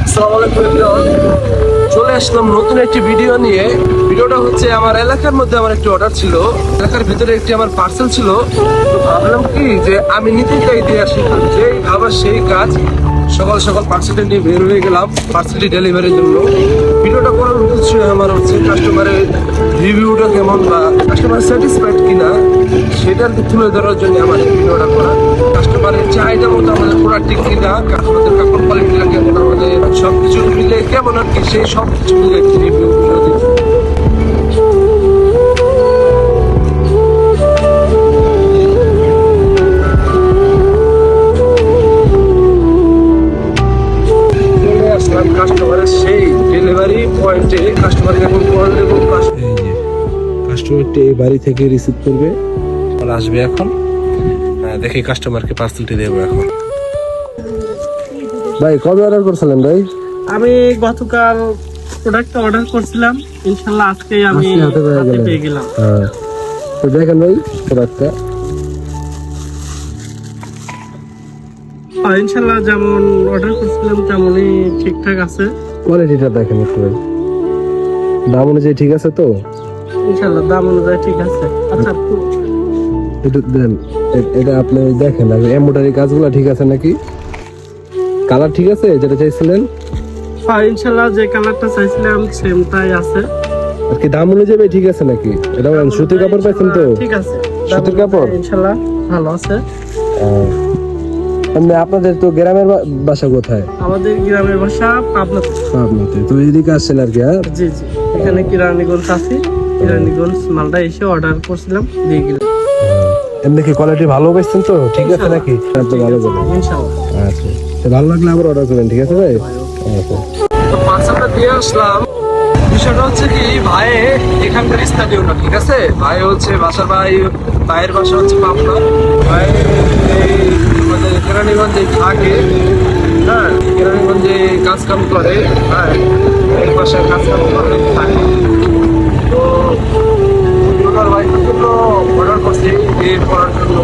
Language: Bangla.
আসসালামু আলাইকুম এভরিওয়ান। চলে আসলাম নতুন একটি ভিডিও নিয়ে। ভিডিওটা হচ্ছে আমার এলাকার মধ্যে আমার একটি অর্ডার ছিল, এলাকার ভিতরে একটি আমার পার্সেল ছিল। তো ভাবলাম কি যে আমি নিতে চাই দিয়ে আসি, যেই আবার সেই কাজ। সকাল সকাল পার্সেলটা নিয়ে বের হয়ে গেলাম পার্সেলটি ডেলিভারির জন্য। ভিডিওটা করার উদ্দেশ্য আমার হচ্ছে কাস্টমারের রিভিউটা কেমন বা কাস্টমার স্যাটিসফাইড কিনা সেটা তুলে ধরার জন্য আমার এই ভিডিওটা করা। কাস্টমারের চাহিদা মতো আমাদের প্রোডাক্টটি কিনা, আমাদের কাপড় কোয়ালিটিটা কেমন, আমাদের সবকিছু মিলে কেমন আর কি, সেই সব কিছু মিলে একটি রিভিউ ভিডিও দিচ্ছি। চলে আসলাম কাস্টমারের সেই ডেলিভারি পয়েন্টে। কাস্টমারকে এখন কল দেবো। কাস্টমারটি এই বাড়ি থেকে রিসিভ করবে, আসবে এখন। দেখি কাস্টমারকে পার্সেলটি দেবো এখন। ভাই কবে অর্ডার করছিলেন ভাই? আমি গতকাল প্রোডাক্ট অর্ডার করছিলাম, ইনশাআল্লাহ আজকেই আমি হাতে পেয়ে গেলাম। হ্যাঁ, তো দেখেন ভাই প্রোডাক্টটা। ইনশাআল্লাহ যেমন অর্ডার করছিলাম তেমনই ঠিকঠাক আছে। কোয়ালিটিটা দেখেন একটু ভাই, দাম অনুযায়ী ঠিক আছে তো? ইনশাআল্লাহ দাম অনুযায়ী ঠিক আছে। আচ্ছা এটা দেন, এটা আপনি দেখেন আর এমব্রয়ডারি কাজগুলো ঠিক আছে নাকি, কালার ঠিক আছে যেটা চাইছিলেন? ইনশাআল্লাহ যে কালারটা চাইছিলাম সেমটাই আছে। আর কি দাম অনুযায়ী ভাই ঠিক আছে নাকি? এটা সুতির কাপড় পাইছেন তো? ঠিক আছে, সুতির কাপড় ইনশাআল্লাহ ভালো আছে। আপনাদের তো গ্রামের বাসা কোথায়? আমাদের গ্রামের বাসা পাবনাতে। পাবনাতে, তো এদিকে আসছেন আর কি? জি জি, এখানে কিরানীগঞ্জ আছে, কিরানীগঞ্জ মালটা এসে অর্ডার করছিলাম, দিয়ে গেলাম। এমনি কি কোয়ালিটি ভালো পাইছেন তো? ঠিক আছে নাকি? তো ভালো করবেন ইনশাআল্লাহ। আচ্ছা, তো ভালো লাগলে আবার অর্ডার করবেন, ঠিক আছে ভাই? আচ্ছা, তো পার্সেলটা দিয়ে আসলাম। বিষয়টা হচ্ছে কি, ভাই এখানকার স্থানীয় না, ঠিক আছে? ভাই হচ্ছে বাসার ভাইয়ের বাসা হচ্ছে পাবনা। ভাই আমাদের কেরানীগঞ্জে থাকে, হ্যাঁ কেরানীগঞ্জে কাজ কাম করে, হ্যাঁ এই বাসায় কাজ কাম করে থাকে। তো ভাইয়ের জন্য অর্ডার করছি, এর করার জন্য